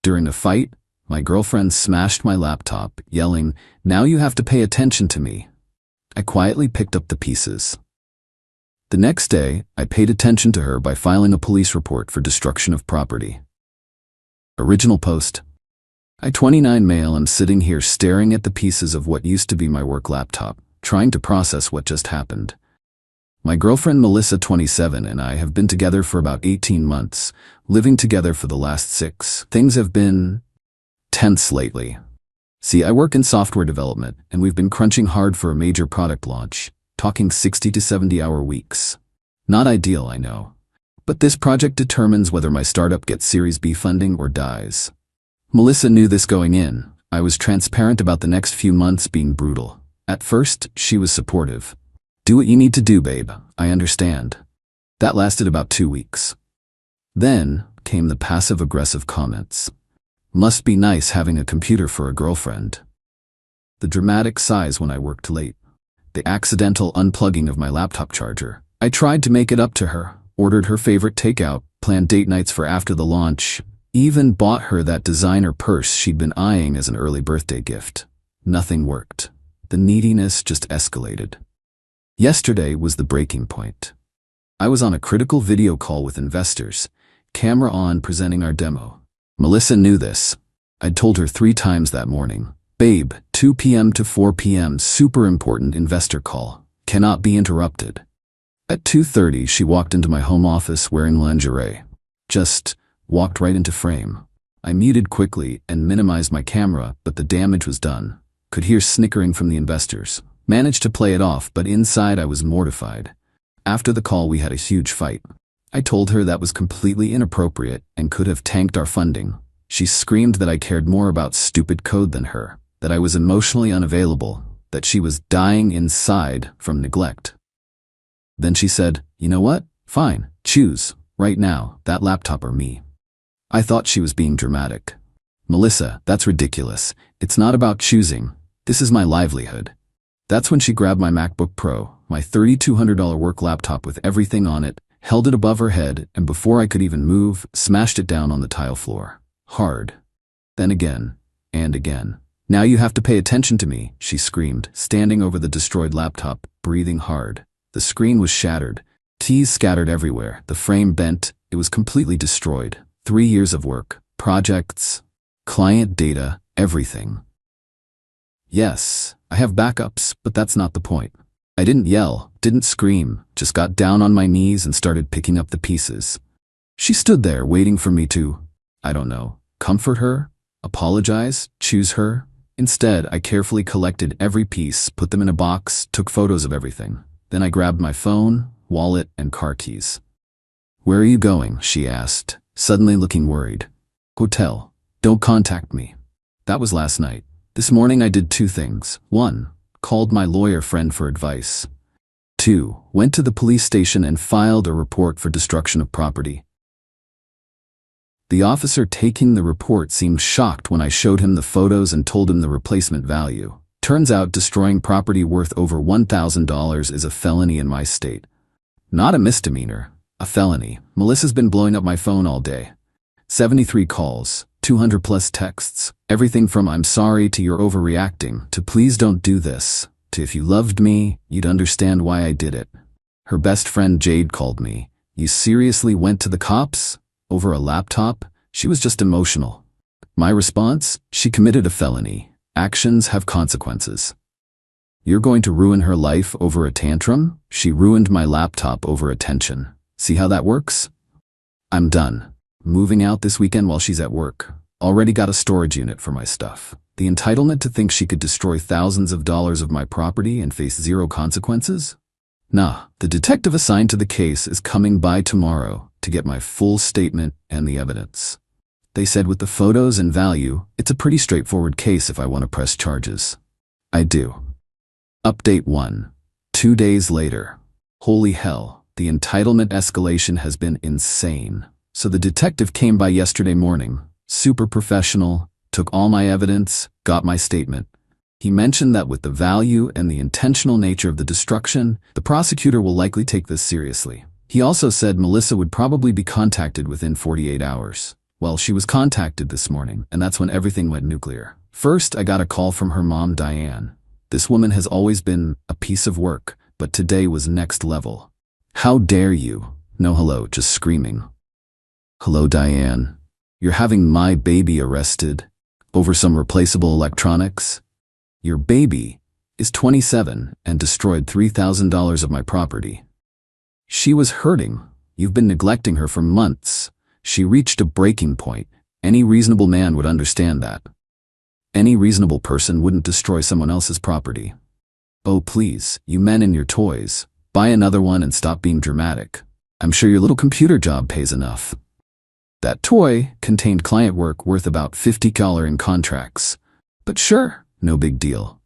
During a fight, my girlfriend smashed my laptop, yelling, "Now you have to pay attention to me." I quietly picked up the pieces. The next day, I paid attention to her by filing a police report for destruction of property. Original post. I, 29 male, am sitting here staring at the pieces of what used to be my work laptop, trying to process what just happened. My girlfriend Melissa, 27, and I have been together for about 18 months, living together for the last 6. Things have been tense lately. See, I work in software development, and we've been crunching hard for a major product launch, talking 60 to 70-hour weeks. Not ideal, I know. But this project determines whether my startup gets Series B funding or dies. Melissa knew this going in. I was transparent about the next few months being brutal. At first, she was supportive. "Do what you need to do, babe. I understand." That lasted about 2 weeks. Then came the passive-aggressive comments. "Must be nice having a computer for a girlfriend." The dramatic sighs when I worked late. The accidental unplugging of my laptop charger. I tried to make it up to her, ordered her favorite takeout, planned date nights for after the launch, even bought her that designer purse she'd been eyeing as an early birthday gift. Nothing worked. The neediness just escalated. Yesterday was the breaking point. I was on a critical video call with investors, camera on, presenting our demo. Melissa knew this. I'd told her 3 times that morning. "Babe, 2 p.m. to 4 p.m. super important investor call. Cannot be interrupted." At 2:30, she walked into my home office wearing lingerie. Just walked right into frame. I muted quickly and minimized my camera, but the damage was done. Could hear snickering from the investors. Managed to play it off, but inside I was mortified. After the call, we had a huge fight. I told her that was completely inappropriate and could have tanked our funding. She screamed that I cared more about stupid code than her, that I was emotionally unavailable, that she was dying inside from neglect. Then she said, "You know what? Fine, choose, right now, that laptop or me." I thought she was being dramatic. "Melissa, that's ridiculous. It's not about choosing. This is my livelihood." That's when she grabbed my MacBook Pro, my $3,200 work laptop with everything on it, held it above her head, and before I could even move, smashed it down on the tile floor. Hard. Then again, and again. "Now you have to pay attention to me," she screamed, standing over the destroyed laptop, breathing hard. The screen was shattered. Keys scattered everywhere. The frame bent. It was completely destroyed. 3 years of work, projects, client data, everything. Yes, I have backups, but that's not the point. I didn't yell, didn't scream, just got down on my knees and started picking up the pieces. She stood there waiting for me to, I don't know, comfort her, apologize, choose her. Instead, I carefully collected every piece, put them in a box, took photos of everything. Then I grabbed my phone, wallet, and car keys. "Where are you going?" she asked, suddenly looking worried. "Hotel. Don't contact me." That was last night. This morning I did 2 things. 1. Called my lawyer friend for advice. 2. Went to the police station and filed a report for destruction of property. The officer taking the report seemed shocked when I showed him the photos and told him the replacement value. Turns out destroying property worth over $1,000 is a felony in my state. Not a misdemeanor, a felony. Melissa's been blowing up my phone all day. 73 calls, 200 plus texts, everything from "I'm sorry" to "you're overreacting" to "please don't do this" to "if you loved me, you'd understand why I did it." Her best friend Jade called me. "You seriously went to the cops? Over a laptop?" She was just emotional. My response? She committed a felony. Actions have consequences. "You're going to ruin her life over a tantrum?" She ruined my laptop over attention. See how that works? I'm done. Moving out this weekend while she's at work. Already got a storage unit for my stuff. The entitlement to think she could destroy thousands of dollars of my property and face 0 consequences? Nah, the detective assigned to the case is coming by tomorrow to get my full statement and the evidence. They said with the photos and value, it's a pretty straightforward case if I want to press charges. I do. Update 1. 2 days later. Holy hell, the entitlement escalation has been insane. So the detective came by yesterday morning, super professional, took all my evidence, got my statement. He mentioned that with the value and the intentional nature of the destruction, the prosecutor will likely take this seriously. He also said Melissa would probably be contacted within 48 hours. Well, she was contacted this morning, and that's when everything went nuclear. First, I got a call from her mom, Diane. This woman has always been a piece of work, but today was next level. How dare you? No hello, just screaming. Hello, Diane. You're having my baby arrested over some replaceable electronics? Your baby is 27 and destroyed $3,000 of my property. She was hurting. You've been neglecting her for months. She reached a breaking point. Any reasonable man would understand that. Any reasonable person wouldn't destroy someone else's property. Oh, please, you men and your toys. Buy another one and stop being dramatic. I'm sure your little computer job pays enough. That toy contained client work worth about $50 in contracts. But sure, no big deal.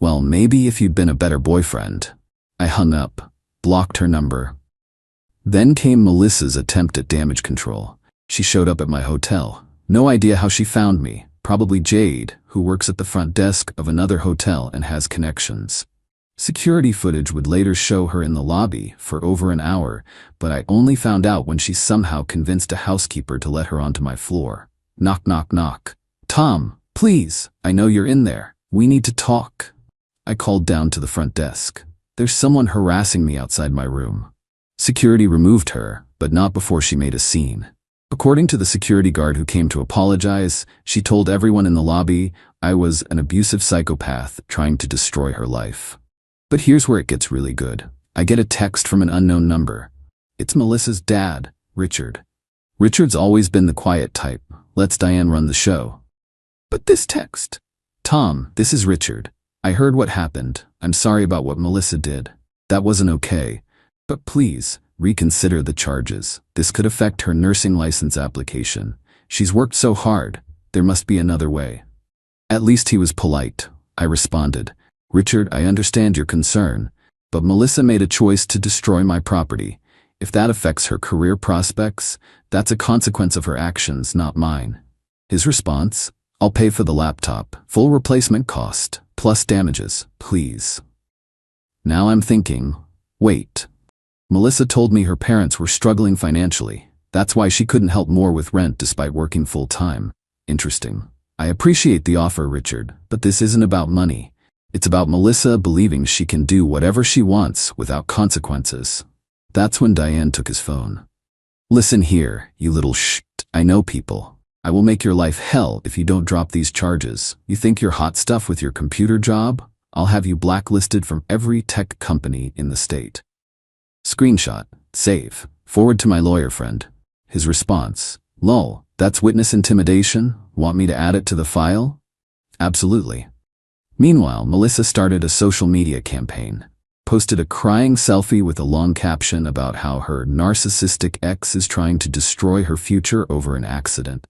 Well, maybe if you'd been a better boyfriend. I hung up, blocked her number. Then came Melissa's attempt at damage control. She showed up at my hotel. No idea how she found me. Probably Jade, who works at the front desk of another hotel and has connections. Security footage would later show her in the lobby for over an hour, but I only found out when she somehow convinced a housekeeper to let her onto my floor. Knock, knock, knock. Tom, please, I know you're in there. We need to talk. I called down to the front desk. There's someone harassing me outside my room. Security removed her, but not before she made a scene. According to the security guard who came to apologize, she told everyone in the lobby I was an abusive psychopath trying to destroy her life. But here's where it gets really good. I get a text from an unknown number. It's Melissa's dad, Richard. Richard's always been the quiet type. Lets Diane run the show. But this text. Tom, this is Richard. I heard what happened. I'm sorry about what Melissa did. That wasn't okay. But please, reconsider the charges. This could affect her nursing license application. She's worked so hard. There must be another way. At least he was polite. I responded. Richard, I understand your concern, but Melissa made a choice to destroy my property. If that affects her career prospects, that's a consequence of her actions, not mine. His response? I'll pay for the laptop, full replacement cost, plus damages, please. Now I'm thinking, wait. Melissa told me her parents were struggling financially. That's why she couldn't help more with rent despite working full-time. Interesting. I appreciate the offer, Richard, but this isn't about money. It's about Melissa believing she can do whatever she wants without consequences. That's when Diane took his phone. Listen here, you little I know people. I will make your life hell if you don't drop these charges. You think you're hot stuff with your computer job? I'll have you blacklisted from every tech company in the state. Screenshot, save, forward to my lawyer friend. His response, lol, that's witness intimidation? Want me to add it to the file? Absolutely. Meanwhile, Melissa started a social media campaign. Posted a crying selfie with a long caption about how her narcissistic ex is trying to destroy her future over an accident.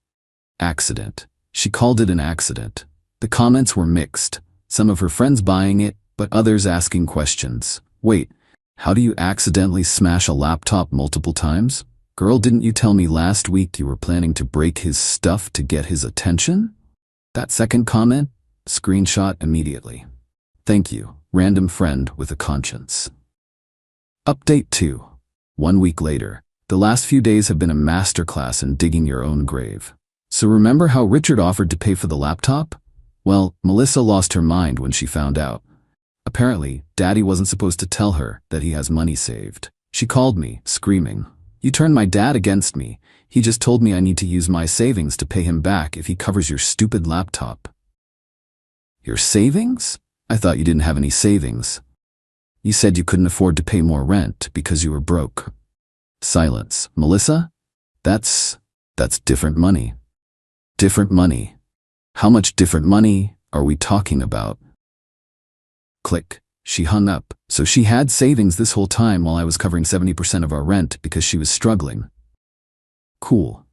Accident. She called it an accident. The comments were mixed. Some of her friends buying it, but others asking questions. Wait, how do you accidentally smash a laptop multiple times? Girl, didn't you tell me last week you were planning to break his stuff to get his attention? That second comment? Screenshot immediately. Thank you, random friend with a conscience. Update 2. 1 week later. The last few days have been a masterclass in digging your own grave. So remember how Richard offered to pay for the laptop? Well, Melissa lost her mind when she found out. Apparently, Daddy wasn't supposed to tell her that he has money saved. She called me, screaming, "You turned my dad against me. He just told me I need to use my savings to pay him back if he covers your stupid laptop." Your savings? I thought you didn't have any savings. You said you couldn't afford to pay more rent because you were broke. Silence. Melissa? That's different money. Different money. How much different money are we talking about? Click. She hung up. So she had savings this whole time while I was covering 70% of our rent because she was struggling. Cool.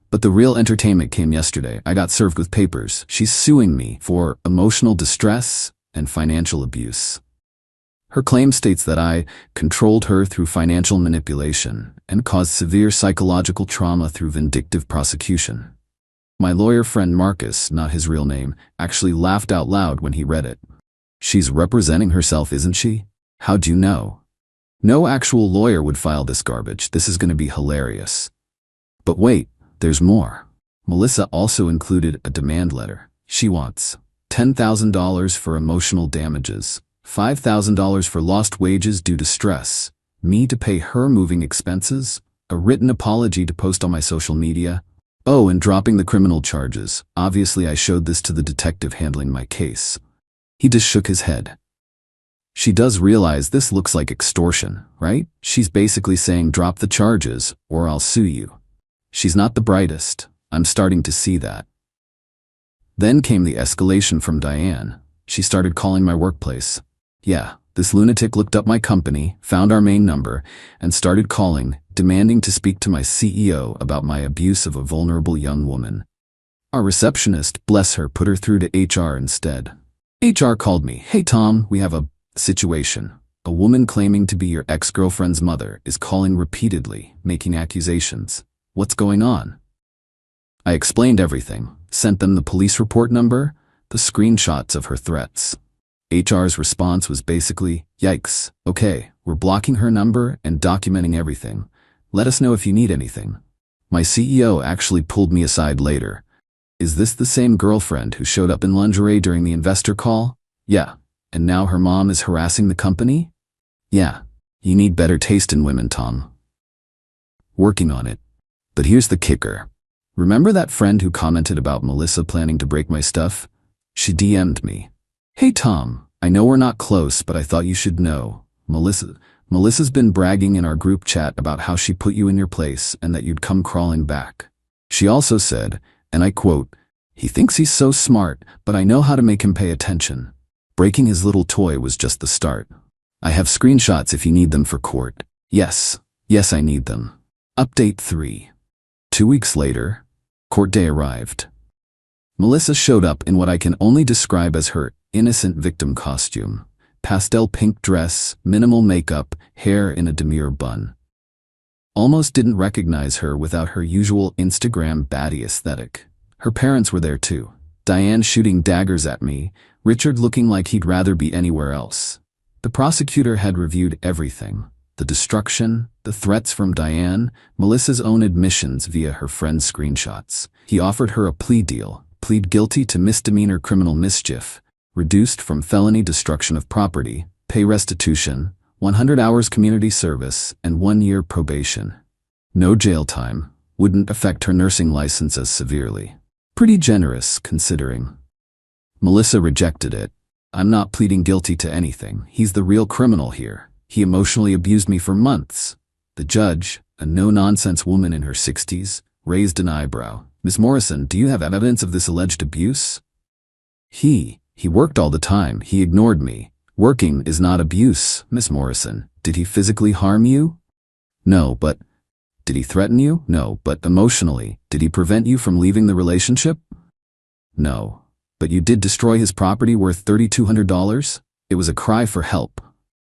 But the real entertainment came yesterday. I got served with papers. She's suing me for emotional distress and financial abuse. Her claim states that I controlled her through financial manipulation and caused severe psychological trauma through vindictive prosecution. My lawyer friend Marcus, not his real name, actually laughed out loud when he read it. She's representing herself, isn't she? How'd you know? No actual lawyer would file this garbage. This is going to be hilarious. But wait, there's more. Melissa also included a demand letter. She wants $10,000 for emotional damages, $5,000 for lost wages due to stress, me to pay her moving expenses, a written apology to post on my social media. Oh, and dropping the criminal charges. Obviously, I showed this to the detective handling my case. He just shook his head. She does realize this looks like extortion, right? She's basically saying drop the charges or I'll sue you. She's not the brightest. I'm starting to see that. Then came the escalation from Diane. She started calling my workplace. Yeah, this lunatic looked up my company, found our main number, and started calling, demanding to speak to my CEO about my abuse of a vulnerable young woman. Our receptionist, bless her, put her through to HR instead. HR called me. Hey Tom, we have a situation. A woman claiming to be your ex-girlfriend's mother is calling repeatedly, making accusations. What's going on? I explained everything, sent them the police report number, the screenshots of her threats. HR's response was basically, yikes, okay, we're blocking her number and documenting everything. Let us know if you need anything. My CEO actually pulled me aside later. Is this the same girlfriend who showed up in lingerie during the investor call? Yeah. And now her mom is harassing the company? Yeah. You need better taste in women, Tom. Working on it. But here's the kicker. Remember that friend who commented about Melissa planning to break my stuff? She DM'd me. Hey Tom, I know we're not close, but I thought you should know. Melissa's been bragging in our group chat about how she put you in your place and that you'd come crawling back. She also said, and I quote, he thinks he's so smart, but I know how to make him pay attention. Breaking his little toy was just the start. I have screenshots if you need them for court. Yes, I need them. Update 3. 2 weeks later, court day arrived. Melissa showed up in what I can only describe as her innocent victim costume. Pastel pink dress, minimal makeup, hair in a demure bun. Almost didn't recognize her without her usual Instagram baddie aesthetic. Her parents were there too. Diane shooting daggers at me, Richard looking like he'd rather be anywhere else. The prosecutor had reviewed everything. The destruction, the threats from Diane, Melissa's own admissions via her friend's screenshots. He offered her a plea deal, plead guilty to misdemeanor criminal mischief, reduced from felony destruction of property, pay restitution, 100 hours community service, and 1 year probation. No jail time, wouldn't affect her nursing license as severely. Pretty generous, considering. Melissa rejected it. I'm not pleading guilty to anything. He's the real criminal here. He emotionally abused me for months. The judge, a no-nonsense woman in her 60s, raised an eyebrow. Ms. Morrison, do you have evidence of this alleged abuse? He worked all the time. He ignored me. Working is not abuse, Miss Morrison. Did he physically harm you? No, but... Did he threaten you? No, but emotionally. Did he prevent you from leaving the relationship? No. But you did destroy his property worth $3,200? It was a cry for help.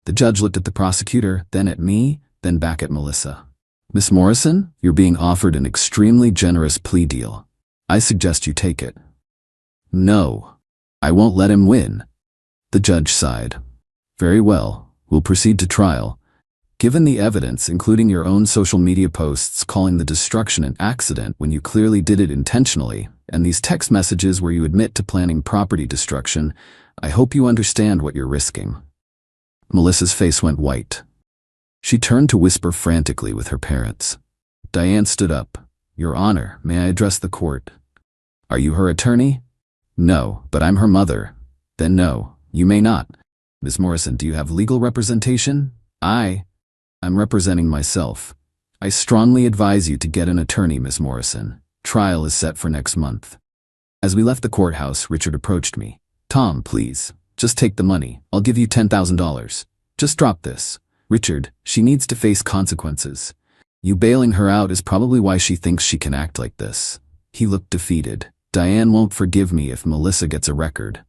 The judge looked at the prosecutor, then at me, then back at Melissa. Miss Morrison, you're being offered an extremely generous plea deal. I suggest you take it. No. I won't let him win. The judge sighed. Very well, we'll proceed to trial. Given the evidence, including your own social media posts calling the destruction an accident when you clearly did it intentionally, and these text messages where you admit to planning property destruction, I hope you understand what you're risking. Melissa's face went white. She turned to whisper frantically with her parents. Diane stood up. Your Honor, may I address the court? Are you her attorney? No, but I'm her mother. Then no, you may not. Ms. Morrison, do you have legal representation? I'm representing myself. I strongly advise you to get an attorney, Ms. Morrison. Trial is set for next month. As we left the courthouse, Richard approached me. Tom, please, just take the money. I'll give you $10,000. Just drop this. Richard, she needs to face consequences. You bailing her out is probably why she thinks she can act like this. He looked defeated. Diane won't forgive me if Melissa gets a record.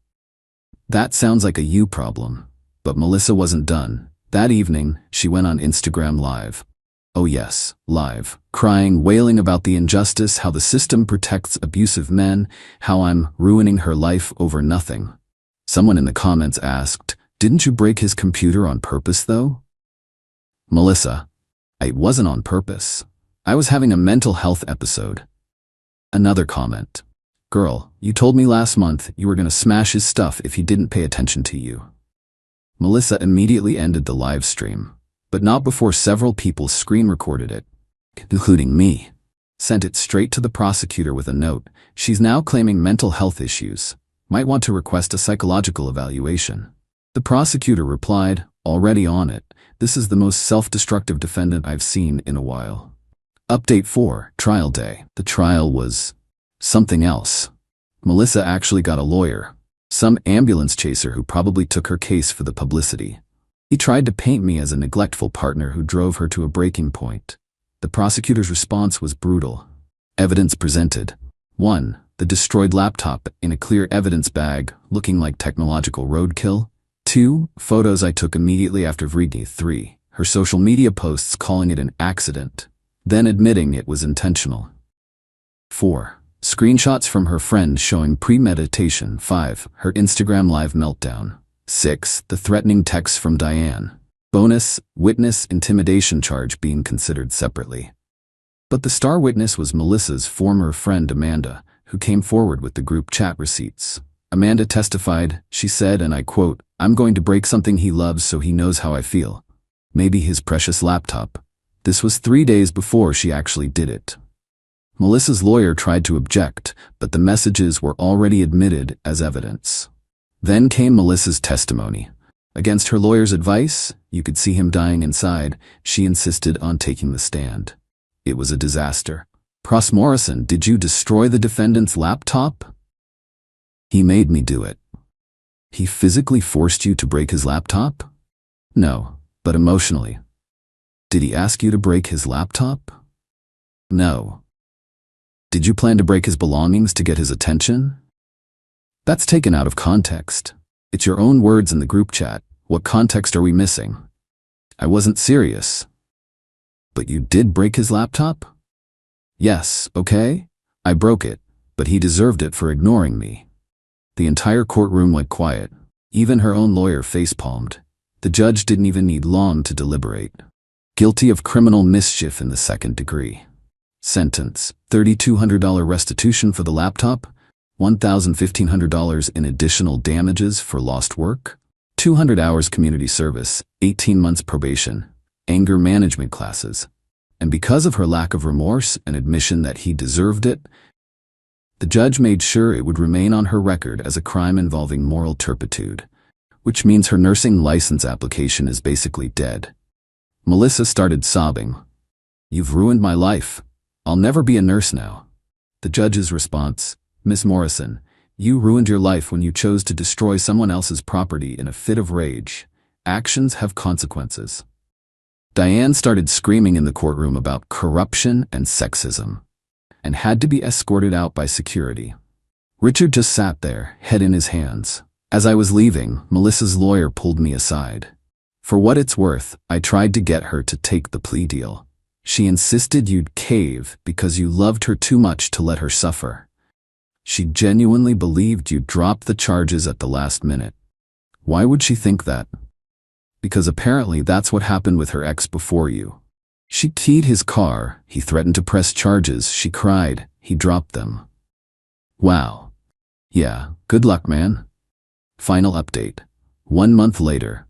That sounds like a you problem. But Melissa wasn't done. That evening, she went on Instagram Live. Oh yes, live. Crying, wailing about the injustice, how the system protects abusive men, how I'm ruining her life over nothing. Someone in the comments asked, didn't you break his computer on purpose though? Melissa, it wasn't on purpose. I was having a mental health episode. Another comment. Girl, you told me last month you were gonna smash his stuff if he didn't pay attention to you. Melissa immediately ended the live stream, but not before several people screen recorded it, including me. Sent it straight to the prosecutor with a note. She's now claiming mental health issues. Might want to request a psychological evaluation. The prosecutor replied, already on it. This is the most self-destructive defendant I've seen in a while. Update 4, trial day. The trial was something else. Melissa actually got a lawyer. Some ambulance chaser who probably took her case for the publicity. He tried to paint me as a neglectful partner who drove her to a breaking point. The prosecutor's response was brutal. Evidence presented. 1. The destroyed laptop in a clear evidence bag, looking like technological roadkill. 2. Photos I took immediately after Vrignyi. 3. Her social media posts calling it an accident, then admitting it was intentional. 4. Screenshots from her friend showing premeditation. 5. Her Instagram live meltdown. 6. The threatening texts from Diane. Bonus, witness intimidation charge being considered separately. But the star witness was Melissa's former friend Amanda, who came forward with the group chat receipts. Amanda testified, she said, and I quote, "I'm going to break something he loves so he knows how I feel. Maybe his precious laptop." This was 3 days before she actually did it. Melissa's lawyer tried to object, but the messages were already admitted as evidence. Then came Melissa's testimony. Against her lawyer's advice, you could see him dying inside. She insisted on taking the stand. It was a disaster. Pros Morrison, did you destroy the defendant's laptop? He made me do it. He physically forced you to break his laptop? No, but emotionally. Did he ask you to break his laptop? No. Did you plan to break his belongings to get his attention? That's taken out of context. It's your own words in the group chat. What context are we missing? I wasn't serious. But you did break his laptop? Yes, okay. I broke it, but he deserved it for ignoring me. The entire courtroom went quiet. Even her own lawyer facepalmed. The judge didn't even need long to deliberate. Guilty of criminal mischief in the second degree. Sentence: $3,200 restitution for the laptop, $1,500 in additional damages for lost work, 200 hours community service, 18 months probation, anger management classes. And because of her lack of remorse and admission that he deserved it, the judge made sure it would remain on her record as a crime involving moral turpitude, which means her nursing license application is basically dead. Melissa started sobbing. "You've ruined my life. I'll never be a nurse now." The judge's response: "Miss Morrison, you ruined your life when you chose to destroy someone else's property in a fit of rage. Actions have consequences." Diane started screaming in the courtroom about corruption and sexism, and had to be escorted out by security. Richard just sat there, head in his hands. As I was leaving, Melissa's lawyer pulled me aside. For what it's worth, I tried to get her to take the plea deal. She insisted you'd cave because you loved her too much to let her suffer. She genuinely believed you'd drop the charges at the last minute. Why would she think that? Because apparently that's what happened with her ex before you. She keyed his car, he threatened to press charges, she cried, he dropped them. Wow. Yeah, good luck, man. Final update. 1 month later.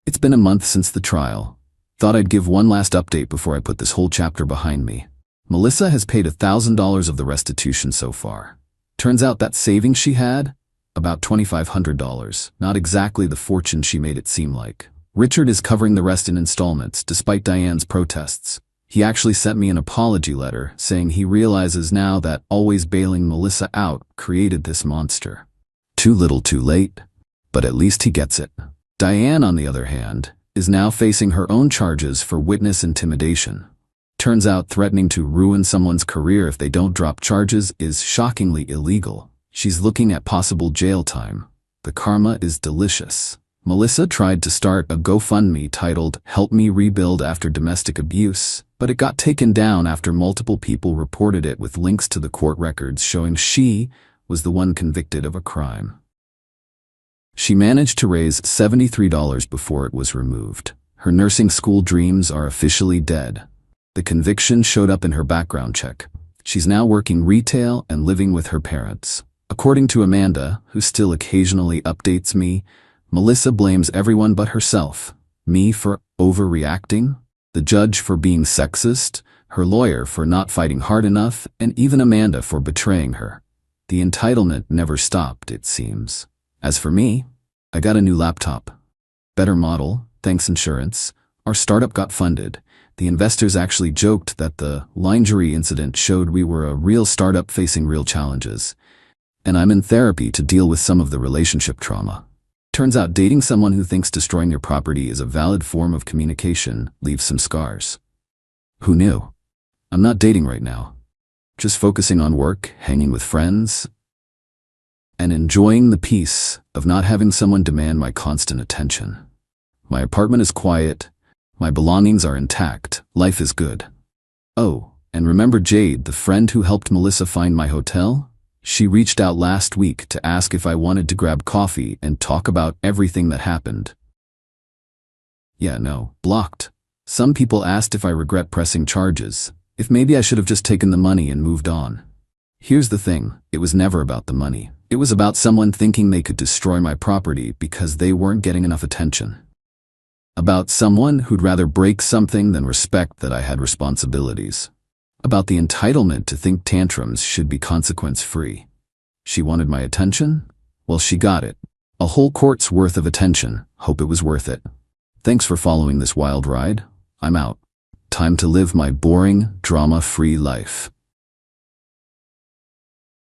It's been a month since the trial. Thought I'd give one last update before I put this whole chapter behind me. Melissa has paid $1,000 of the restitution so far. Turns out that savings she had? About $2,500. Not exactly the fortune she made it seem like. Richard is covering the rest in installments, despite Diane's protests. He actually sent me an apology letter, saying he realizes now that always bailing Melissa out created this monster. Too little too late, but at least he gets it. Diane, on the other hand, is now facing her own charges for witness intimidation. Turns out threatening to ruin someone's career if they don't drop charges is shockingly illegal. She's looking at possible jail time. The karma is delicious. Melissa tried to start a GoFundMe titled "Help Me Rebuild After Domestic Abuse," but it got taken down after multiple people reported it with links to the court records showing she was the one convicted of a crime. She managed to raise $73 before it was removed. Her nursing school dreams are officially dead. The conviction showed up in her background check. She's now working retail and living with her parents. According to Amanda, who still occasionally updates me, Melissa blames everyone but herself. Me for overreacting, the judge for being sexist, her lawyer for not fighting hard enough, and even Amanda for betraying her. The entitlement never stopped, it seems. As for me, I got a new laptop. Better model, thanks insurance. Our startup got funded. The investors actually joked that the lingerie incident showed we were a real startup facing real challenges. And I'm in therapy to deal with some of the relationship trauma. Turns out dating someone who thinks destroying your property is a valid form of communication leaves some scars. Who knew? I'm not dating right now. Just focusing on work, hanging with friends, and enjoying the peace of not having someone demand my constant attention. My apartment is quiet. My belongings are intact. Life is good. Oh, and remember Jade, the friend who helped Melissa find my hotel? She reached out last week to ask if I wanted to grab coffee and talk about everything that happened. Yeah, no, blocked. Some people asked if I regret pressing charges, if maybe I should have just taken the money and moved on. Here's the thing, it was never about the money. It was about someone thinking they could destroy my property because they weren't getting enough attention. About someone who'd rather break something than respect that I had responsibilities. About the entitlement to think tantrums should be consequence-free. She wanted my attention? Well, she got it. A whole court's worth of attention. Hope it was worth it. Thanks for following this wild ride. I'm out. Time to live my boring, drama-free life.